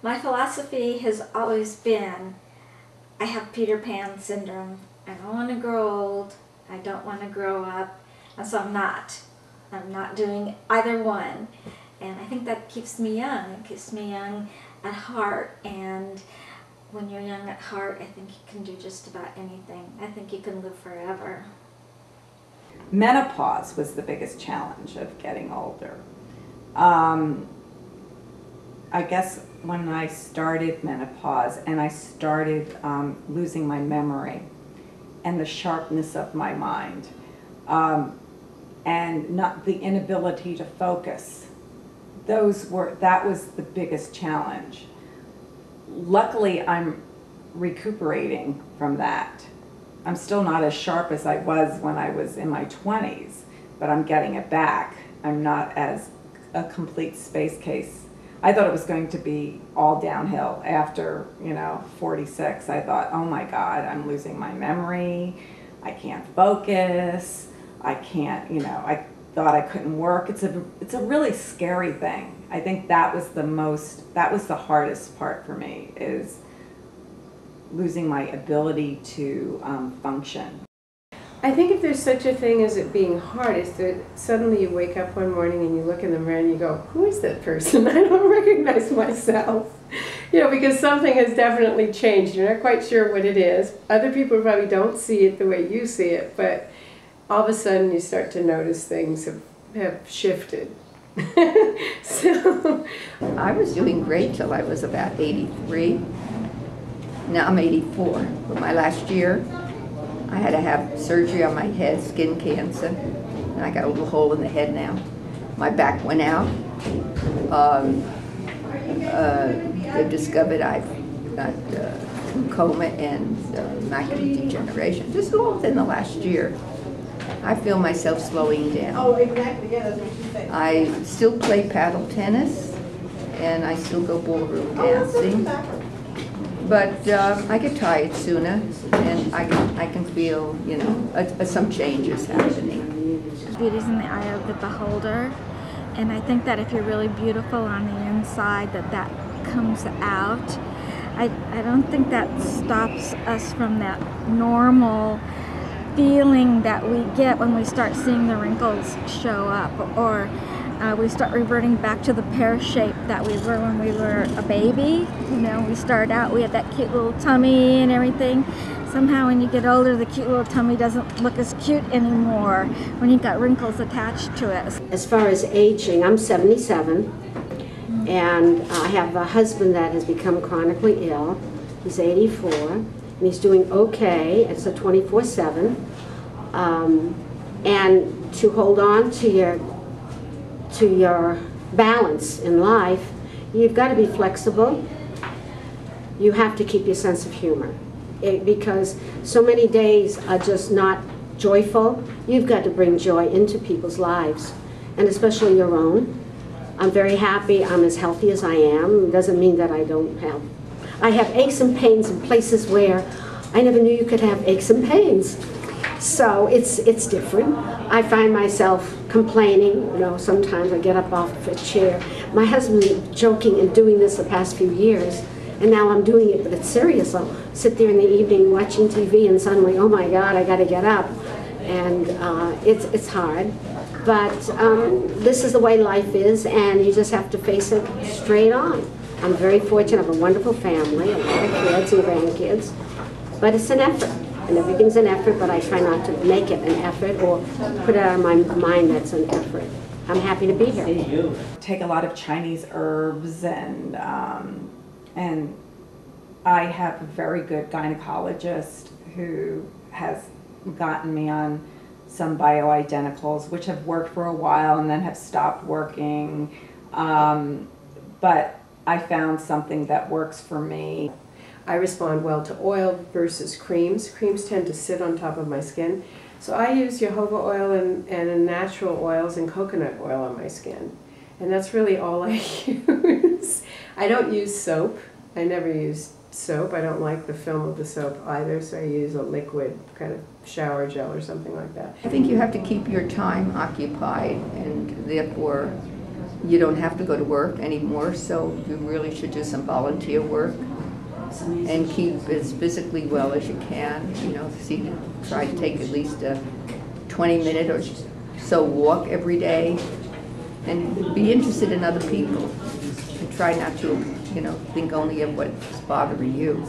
My philosophy has always been, I have Peter Pan syndrome. I don't want to grow old. I don't want to grow up. And so I'm not. I'm not doing either one. And I think that keeps me young. It keeps me young at heart. And when you're young at heart, I think you can do just about anything. I think you can live forever. Menopause was the biggest challenge of getting older. I guess when I started menopause and I started losing my memory and the sharpness of my mind and not the inability to focus, that was the biggest challenge. Luckily, I'm recuperating from that. I'm still not as sharp as I was when I was in my 20s, but I'm getting it back. I'm not as a complete space case. I thought it was going to be all downhill after, 46. I thought, oh my God, I'm losing my memory. I can't focus. I can't, I thought I couldn't work. It's a really scary thing. I think that was the hardest part for me, is losing my ability to function. I think if there's such a thing as it being hard, is that suddenly you wake up one morning and you look in the mirror and you go, who is that person? I don't recognize myself. Because something has definitely changed. You're not quite sure what it is. Other people probably don't see it the way you see it, but all of a sudden you start to notice things have shifted. So I was doing great till I was about 83. Now I'm 84. But my last year, I had to have surgery on my head, skin cancer, and I got a little hole in the head now. My back went out. They've discovered I've got glaucoma and macular degeneration. This is all within the last year. I feel myself slowing down. Oh, exactly. Yeah, that's what you say. I still play paddle tennis, and I still go ballroom dancing. But I get tired sooner, and I can feel, some changes happening. Beauty's in the eye of the beholder, and I think that if you're really beautiful on the inside, that comes out. I don't think that stops us from that normal feeling that we get when we start seeing the wrinkles show up, or we start reverting back to the pear shape that we were when we were a baby. We started out, we had that cute little tummy and everything. Somehow when you get older, the cute little tummy doesn't look as cute anymore when you've got wrinkles attached to it. As far as aging, I'm 77, and I have a husband that has become chronically ill. He's 84, and he's doing okay. It's a 24/7. And to hold on to your balance in life, you've got to be flexible. You have to keep your sense of humor, because so many days are just not joyful. You've got to bring joy into people's lives, and especially your own. I'm very happy. I'm as healthy as I am. It doesn't mean that I have aches and pains in places where I never knew you could have aches and pains. So it's different. I find myself complaining, sometimes I get up off a chair. My husband's joking and doing this the past few years, and now I'm doing it, but it's serious. I'll sit there in the evening watching TV, and suddenly, oh my God, I got to get up. And it's hard. But this is the way life is, and you just have to face it straight on. I'm very fortunate. I have a wonderful family, a lot of kids and grandkids, but it's an effort. And everything's an effort, but I try not to make it an effort or put it out of my mind that's an effort. I'm happy to be here. Take a lot of Chinese herbs, and I have a very good gynecologist who has gotten me on some bioidenticals, which have worked for a while and then have stopped working. But I found something that works for me. I respond well to oil versus creams. Creams tend to sit on top of my skin. So I use jojoba oil and natural oils and coconut oil on my skin. And that's really all I use. I don't use soap. I never use soap. I don't like the film of the soap either, so I use a liquid kind of shower gel or something like that. I think you have to keep your time occupied, and therefore you don't have to go to work anymore, so you really should do some volunteer work and keep as physically well as you can. You know, try to take at least a 20-minute or so walk every day, and be interested in other people. And try not to, you know, think only of what's bothering you.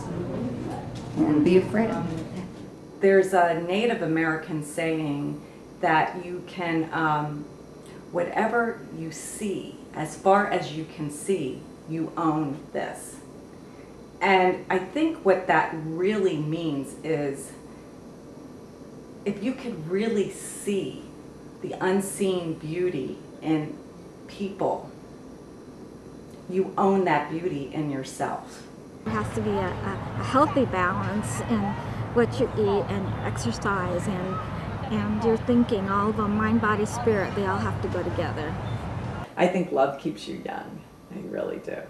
And be a friend. There's a Native American saying that you can, whatever you see, as far as you can see, you own this. And I think what that really means is, if you could really see the unseen beauty in people, you own that beauty in yourself. There has to be a healthy balance in what you eat and exercise and your thinking, all of them, mind, body, spirit, they all have to go together. I think love keeps you young. I really do.